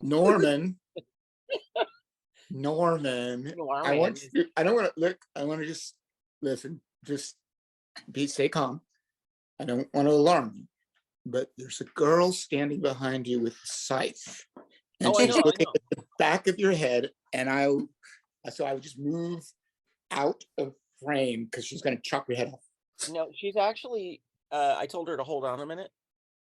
Norman, Norman, I want you, I don't want to look, I want to just listen, just stay calm. I don't want to alarm you, but there's a girl standing behind you with a scythe, and Oh, I she's know, I looking know. at the back of your head, and so I would just move out of frame because she's going to chop your head off. No, she's actually. I told her to hold on a minute,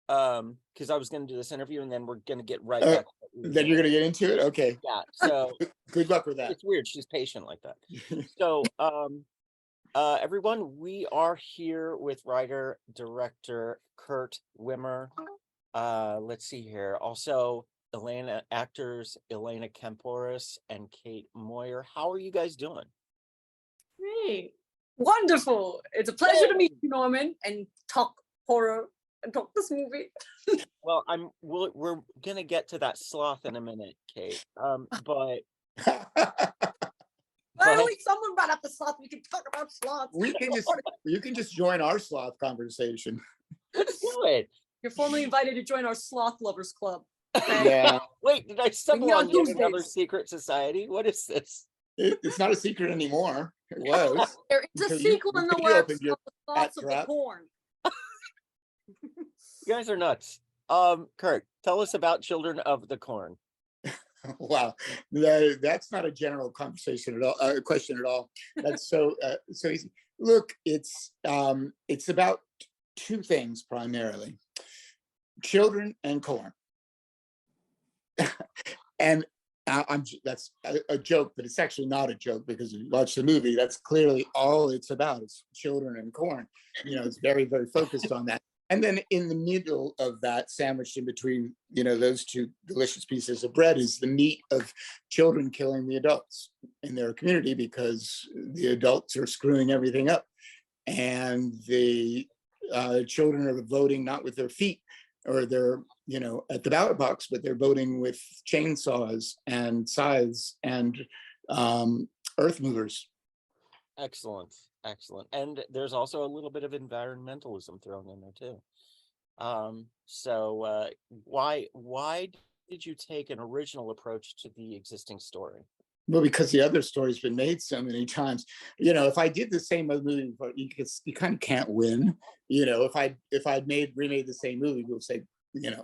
because I was going to do this interview, and then we're going to get right back. to what we were Then you're doing. going to get into it, okay? Yeah. So Good luck with that. it's weird. She's patient like that. So, everyone, we are here with writer director Kurt Wimmer. Let's see here. Also, actors Elena Kampouris and Kate Moyer. How are you guys doing? Great. Wonderful. It's a pleasure to meet you, Norman, and talk horror and talk this movie. Well, we're gonna get to that sloth in a minute, Kate. But Finally, someone brought up the sloth. We can talk about sloths. You can just join our sloth conversation. do it. You're formally invited to join our sloth lovers club. Okay? Yeah, Wait, did I stumble on yet another Tuesdays. secret society? What is this? it's not a secret anymore. It was. There is a Until sequel in the you works opened your called The Sloths of the trap. Corn. You guys are nuts. Kurt, tell us about Children of the Corn. Wow, that's not a general conversation at all. Question at all. That's so easy. Look, it's about two things primarily: children and corn. And that's a joke, but it's actually not a joke because if you watch the movie, that's clearly all it's about. It's children and corn. It's very, very focused on that. And then in the middle of that, sandwiched in between, those two delicious pieces of bread, is the meat of children killing the adults in their community because the adults are screwing everything up. And the children are voting not with their feet or they're, at the ballot box, but they're voting with chainsaws and scythes and earth movers. Excellent. And there's also a little bit of environmentalism thrown in there too. So why did you take an original approach to the existing story? Well, because the other story's been made so many times. If I did the same movie, you kind of can't win. If I'd remade the same movie, we'll say,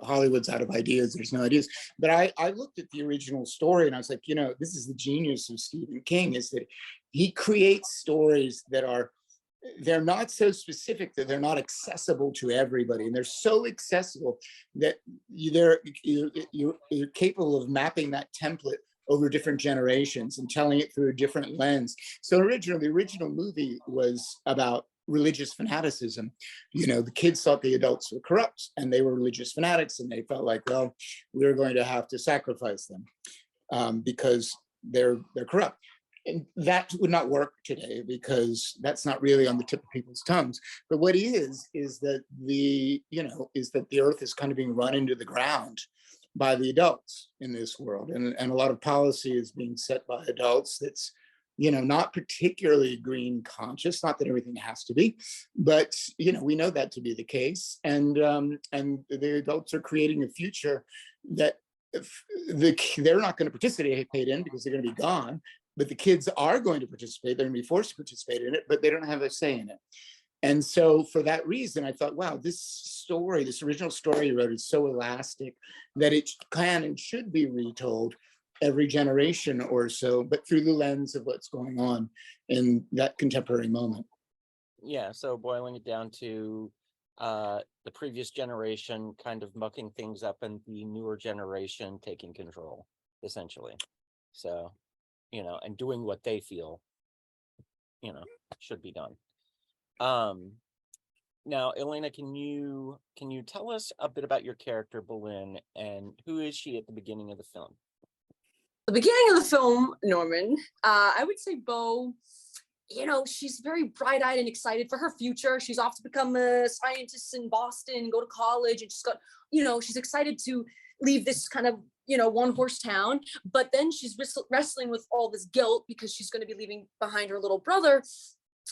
Hollywood's out of ideas. There's no ideas. But I looked at the original story and I was like, this is the genius of Stephen King, is that he creates stories that they're not so specific that they're not accessible to everybody, and they're so accessible that you're capable of mapping that template over different generations and telling it through a different lens. So the original movie was about religious fanaticism. The kids thought the adults were corrupt and they were religious fanatics, and they felt like, well, we're going to have to sacrifice them because they're corrupt. And that would not work today because that's not really on the tip of people's tongues. But what is that the earth is kind of being run into the ground by the adults in this world. And a lot of policy is being set by adults that's, not particularly green conscious, not that everything has to be, but, we know that to be the case. And the adults are creating a future that they're not going to participate in because they're going to be gone, but the kids are going to participate. They're going to be forced to participate in it, but they don't have a say in it. And so for that reason, I thought, wow, this original story you wrote is so elastic that it can and should be retold every generation or so, but through the lens of what's going on in that contemporary moment. Yeah, so boiling it down to the previous generation kind of mucking things up and the newer generation taking control, essentially. So, and doing what they feel, should be done. Now, Elena, can you tell us a bit about your character, Boleyn, and who is she at the beginning of the film? The beginning of the film, Norman, I would say Bo, she's very bright-eyed and excited for her future. She's off to become a scientist in Boston, go to college, and she's excited to leave this kind of, one-horse town. But then she's wrestling with all this guilt because she's going to be leaving behind her little brother.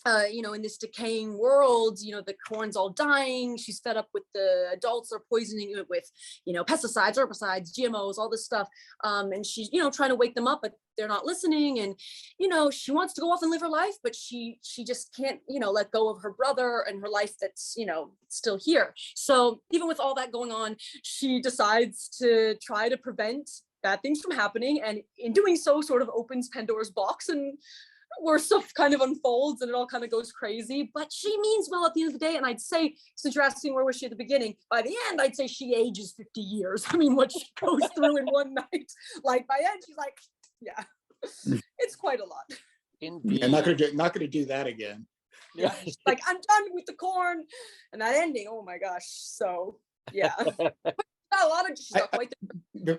in this decaying world, the corn's all dying. She's fed up with the adults are poisoning it with, pesticides, herbicides, GMOs, all this stuff. And she's, trying to wake them up, but they're not listening. And, she wants to go off and live her life, but she just can't, let go of her brother and her life that's, still here. So even with all that going on, she decides to try to prevent bad things from happening. And in doing so, sort of opens Pandora's box, and where stuff kind of unfolds and it all kind of goes crazy, but she means well at the end of the day. And I'd say, since you're asking where was she at the beginning, by the end, I'd say she ages 50 years. I mean, what she goes through in one night, like by end, she's like, yeah, it's quite a lot. Indeed. Yeah, not gonna do that again. Yeah, she's like, I'm done with the corn, and that ending, oh my gosh. So yeah. A lot of stuff. But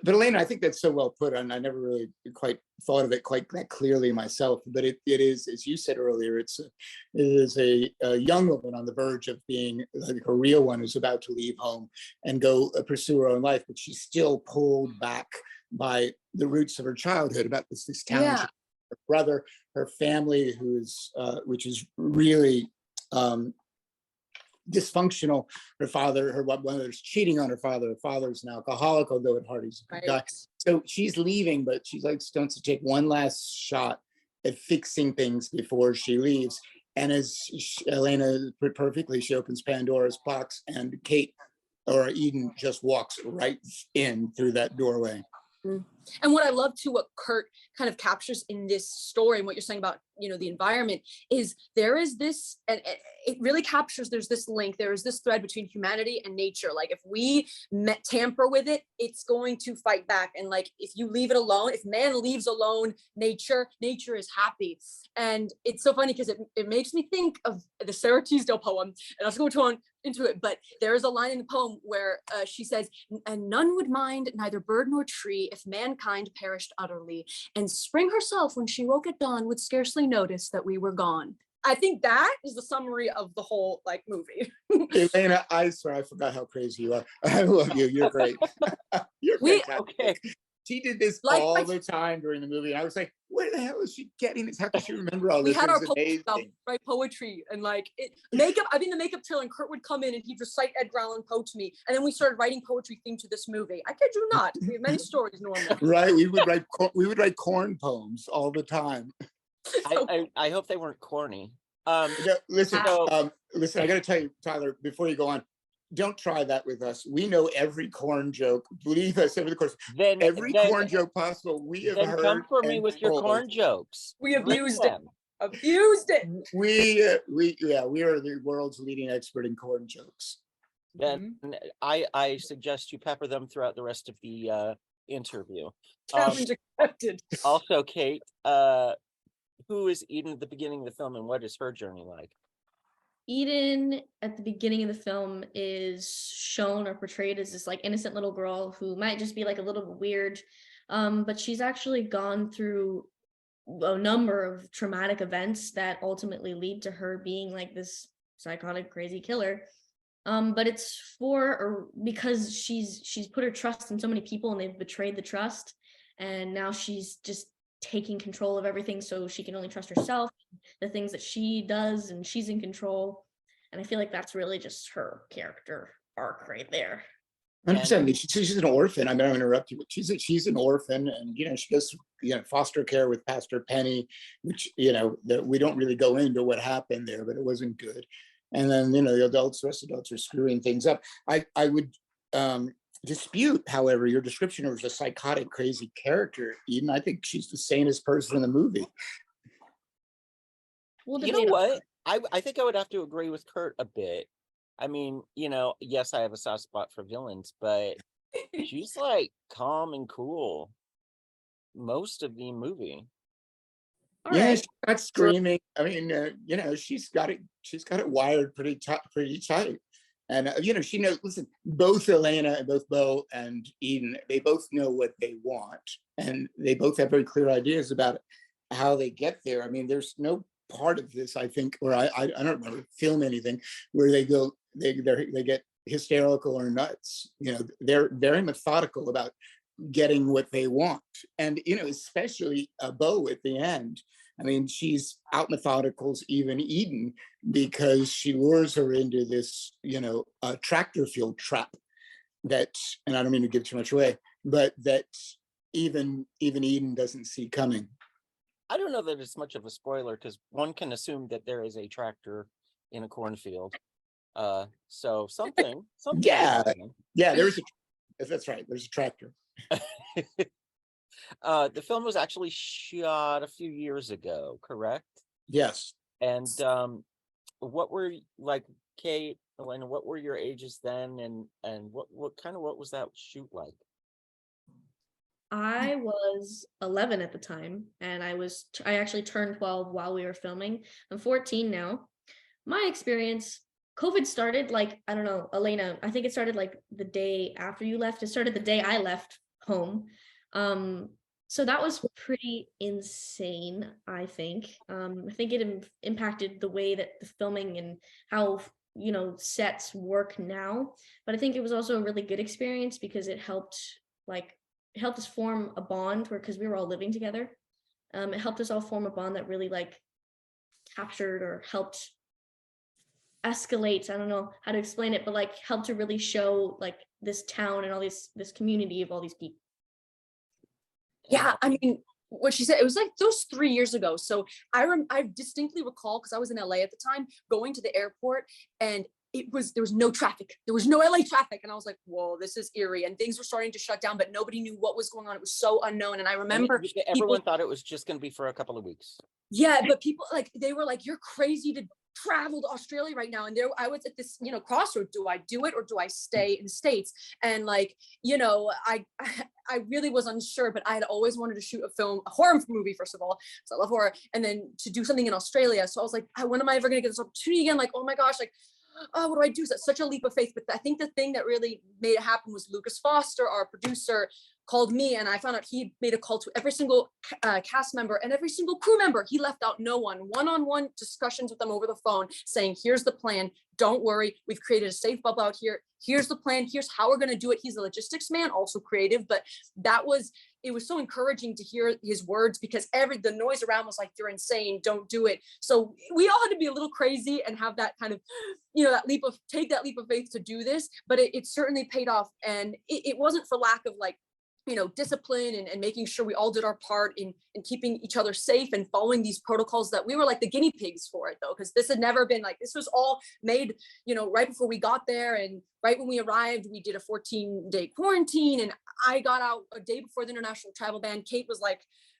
Elena, I think that's so well put on. I never really quite thought of it quite that clearly myself. But it is, as you said earlier, it is a young woman on the verge of being like a real one who's about to leave home and go pursue her own life, but she's still pulled back by the roots of her childhood, about this town, Yeah. her brother, her family, which is really dysfunctional. Her father, her mother's cheating on her father. Her father's an alcoholic, although at heart he's a good guy. So she's leaving, but she's like wants to take one last shot at fixing things before she leaves. And as Elena put perfectly, she opens Pandora's box, and Kate or Eden just walks right in through that doorway. And what I love too, what Kurt kind of captures in this story and what you're saying about, the environment, is there is this, and it really captures, there's this link, there is this thread between humanity and nature. Like if we tamper with it, it's going to fight back. And like, if you leave it alone, if man leaves alone nature is happy. And it's so funny because it makes me think of the Sarah Teasdale poem, and I was going to go into it, but there is a line in the poem where she says, and none would mind neither bird nor tree if mankind perished utterly, and spring herself when she woke at dawn would scarcely notice that we were gone. I think that is the summary of the whole movie. Elena, I swear I forgot how crazy you are. I love you. You're great. You're fantastic. Okay. She did this all the time during the movie. And I was like, where the hell is she getting this? How can she remember all this? We had our stuff, write poetry and makeup. I've been in the makeup trailer, and Kurt would come in and he'd recite Edgar Allan Poe to me. And then we started writing poetry themed to this movie. I kid you not. We have many stories normally. Right. We would write corn poems all the time. I hope they weren't corny. Listen, I got to tell you, Tyler, before you go on, don't try that with us. We know every corn joke. Believe us, over the course. Every corn joke possible we have heard. Come for me with your corn jokes. We abused it. Abused it. We are the world's leading expert in corn jokes. Then I suggest you pepper them throughout the rest of the interview. Challenge accepted. Also, Kate, who is Eden at the beginning of the film, and what is her journey like? Eden at the beginning of the film is shown or portrayed as this innocent little girl who might just be a little bit weird, but she's actually gone through a number of traumatic events that ultimately lead to her being this psychotic crazy killer. But it's because she's put her trust in so many people and they've betrayed the trust, and now she's just taking control of everything, so she can only trust herself, the things that she does, and she's in control. And I feel like that's really just her character arc right there. 100%. She's an orphan. I'm going to interrupt you, but she's an orphan, and she goes through foster care with Pastor Penny, which that we don't really go into what happened there, but it wasn't good. And then the rest adults are screwing things up. I would dispute, however, your description of a psychotic, crazy character, Eden. I think she's the sanest person in the movie. You know what? I think I would have to agree with Kurt a bit. I mean, yes, I have a soft spot for villains, but she's calm and cool most of the movie. She's not screaming. I mean, she's got it wired pretty tight. And, she knows, listen, both Elena and both Bo and Eden, they both know what they want. And they both have very clear ideas about how they get there. I mean, there's no part of this, I think, or I don't remember film anything where they get hysterical or nuts. They're very methodical about getting what they want. And, especially Bo at the end. I mean, she's out methodicals even Eden because she lures her into this, tractor field trap that, and I don't mean to give too much away, but that even Eden doesn't see coming. I don't know that it's much of a spoiler because one can assume that there is a tractor in a cornfield. So something. Yeah, there's that's right. There's a tractor. The film was actually shot a few years ago, correct? Yes. And what were like Kate, Elena, what were your ages then, and what was that shoot like? I was 11 at the time, and I actually turned 12 while we were filming. I'm 14 now. My experience, COVID started like, I don't know, Elena, I think it started like the day after you left. It started the day I left home. So that was pretty insane, I think. I think it impacted the way that the filming and how, sets work now. But I think it was also a really good experience because it helped us form a bond because we were all living together. It helped us all form a bond that really captured or helped escalate. I don't know how to explain it, but helped to really show this town and all this community of all these people. Yeah, I mean, what she said, it was those 3 years ago. So I distinctly recall, because I was in LA at the time, going to the airport, and there was no traffic. There was no LA traffic. And I was like, whoa, this is eerie. And things were starting to shut down, but nobody knew what was going on. It was so unknown. And I remember everyone thought it was just going to be for a couple of weeks. Yeah, but people they were like, you're crazy to travel to Australia right now. And I was at this, crossroad. Do I do it or do I stay in the States? And I really was unsure, but I had always wanted to shoot a horror movie, first of all, because I love horror, and then to do something in Australia. So I was like, when am I ever going to get this opportunity again? Oh my gosh, oh, what do I do? So it's such a leap of faith. But I think the thing that really made it happen was Lucas Foster, our producer, called me, and I found out he made a call to every single cast member and every single crew member. He left out no one-on-one discussions with them over the phone saying, here's the plan. Don't worry. We've created a safe bubble out here. Here's the plan. Here's how we're going to do it. He's a logistics man, also creative, but it was so encouraging to hear his words because the noise around was like, you're insane. Don't do it. So we all had to be a little crazy and have that kind of, take that leap of faith to do this, but it certainly paid off. And it wasn't for lack of discipline and making sure we all did our part in keeping each other safe and following these protocols that we were like the guinea pigs for it though, because this had never been this was all made, right before we got there. And right when we arrived, we did a 14-day quarantine, and I got out a day before the international travel ban. Kate was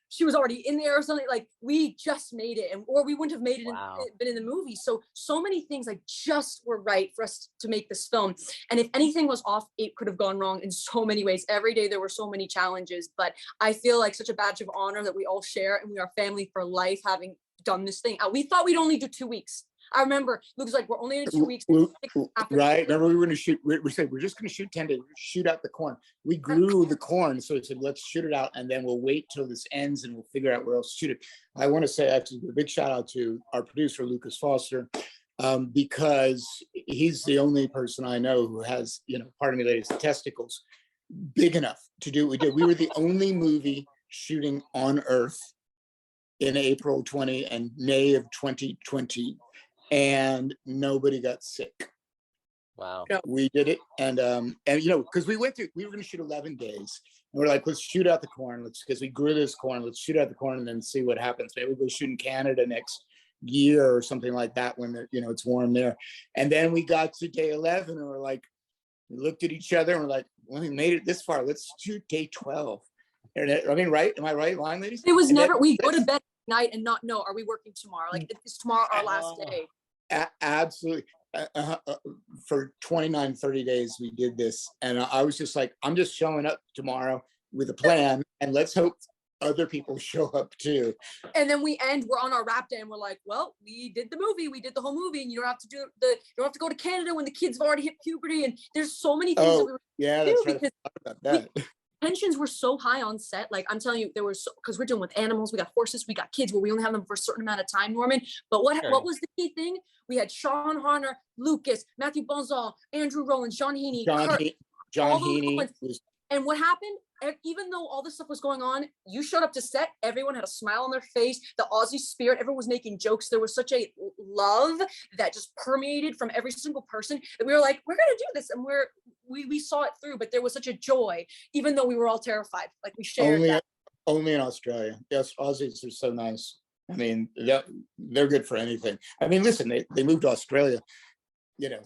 she was already in there or something. We just made it, or we wouldn't have made it. Wow. Been in the movie. So many things just were right for us to make this film. And if anything was off, it could have gone wrong in so many ways. Every day there were so many challenges, but I feel like such a badge of honor that we all share, and we are family for life having done this thing. We thought we'd only do 2 weeks. I remember Luke was like, we're only in 2 weeks. Right. Remember, we were going to shoot, we said, we're just going to shoot 10 days, shoot out the corn. We grew the corn. So we said, let's shoot it out, and then we'll wait till this ends and we'll figure out where else to shoot it. I want to say actually a big shout out to our producer, Lucas Foster, because he's the only person I know who has, pardon me, ladies, testicles big enough to do what we did. We were the only movie shooting on Earth in April 20 and May of 2020. And nobody got sick. Wow. We did it. And because we were going to shoot 11 days. And we're like, let's shoot out the corn. Because we grew this corn, let's shoot out the corn and then see what happens. Maybe we'll shoot in Canada next year or something like that when it's warm there. And then we got to day 11 and we looked at each other and we're like, well, we made it this far. Let's shoot day 12. I mean, right? Am I right, line ladies? It was never, we go to bed at night and not know, are we working tomorrow? Is tomorrow our last day? Absolutely. For 29, 30 days, we did this. And I was just like, I'm just showing up tomorrow with a plan, and let's hope other people show up too. And then we're on our wrap day and we're like, well, we did the movie. We did the whole movie, and you don't have to go to Canada when the kids have already hit puberty. And there's so many things that we were that's right. About that. Tensions were so high on set. I'm telling you, because we're dealing with animals, we got horses, we got kids, where we only have them for a certain amount of time, Norman. But what was the key thing? We had Sean Harner, Lucas, Matthew Bonzal, Andrew Rowland, John Heaney, John Heaney. And what happened? even though all this stuff was going on, you showed up to set, everyone had a smile on their face, the Aussie spirit, everyone was making jokes. There was such a love that just permeated from every single person that we were like, we're gonna do this, and we saw it through. But there was such a joy, even though we were all terrified. Like we shared that. Only in Australia. Yes, Aussies are so nice. I mean, they're good for anything. I mean, listen, they moved to Australia, you know,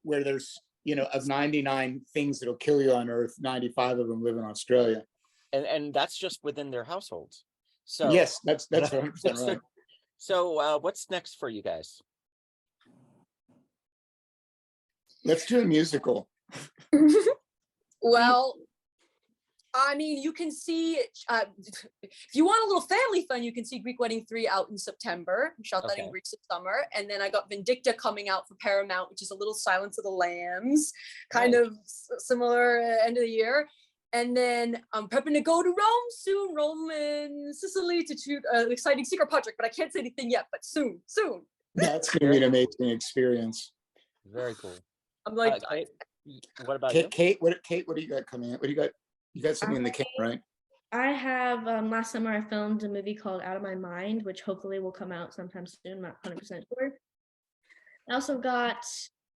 where there's, you know, of 99 things that'll kill you on Earth, 95 of them live in Australia. And that's just within their households. So yes, that's 100% right. So what's next for you guys? Let's do a musical. Well, I mean, you can see, if you want a little family fun, you can see Greek Wedding 3 out in September. We shot that in Greece this summer. And then I got Vindicta coming out for Paramount, which is a little Silence of the Lambs, kind of similar end of the year. And then I'm prepping to go to Rome soon, Rome and Sicily, to shoot an exciting secret project, but I can't say anything yet, but soon. That's going to be an amazing experience. Very cool. I'm like, Kate, what about you? you? Kate, what do you got coming out? What do you got? You got something in the can, right? I have, last summer I filmed a movie called Out of My Mind, which hopefully will come out sometime soon, I'm not 100% sure. I also got a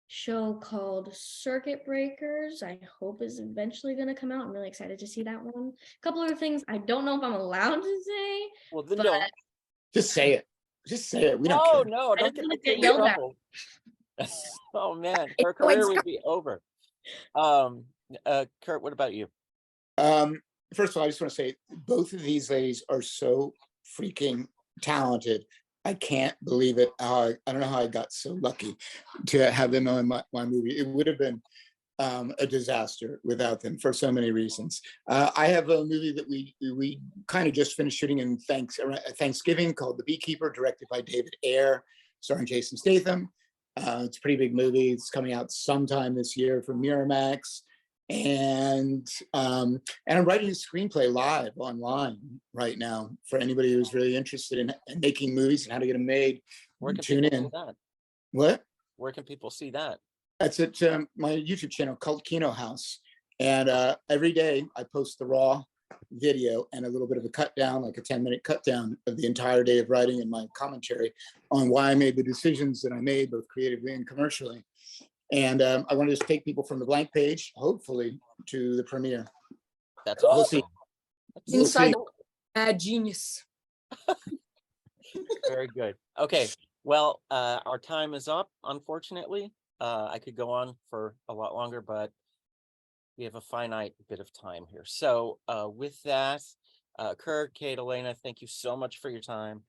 show called Circuit Breakers. I hope is eventually going to come out. I'm really excited to see that one. A couple other things I don't know if I'm allowed to say. Well, then but don't. Just say it. Just say it. We don't care. No, don't get yelled at. Oh man, her career would be over. Kurt, what about you? First of all, I just want to say both of these ladies are so freaking talented. I can't believe it. I don't know how I got so lucky to have them on my movie. It would have been a disaster without them for so many reasons. I have a movie that we kind of just finished shooting in Thanksgiving called The Beekeeper, directed by David Ayer, starring Jason Statham. It's a pretty big movie. It's coming out sometime this year from Miramax. And I'm writing a screenplay live online right now for anybody who's really interested in making movies and how to get them made. Where can Tune people in. see that? What? Where can people see that? That's at my YouTube channel, Cult Kino House. And every day I post the raw video and a little bit of a cut down, like a 10-minute cut down of the entire day of writing and my commentary on why I made the decisions that I made, both creatively and commercially. And I want to just take people from the blank page, hopefully, to the premiere. That's awesome. Inside the mad genius. Very good. Okay. Well, our time is up, unfortunately. I could go on for a lot longer, but we have a finite bit of time here. So with that, Kurt, Kate, Elena, thank you so much for your time.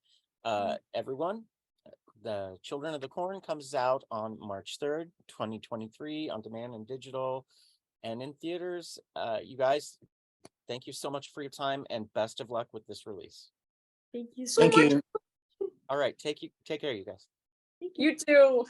Everyone, The Children of the Corn comes out on March 3rd, 2023, on demand and digital and in theaters. You guys, thank you so much for your time and best of luck with this release. Thank you so much. Thank you. All right, take care, you guys. You too.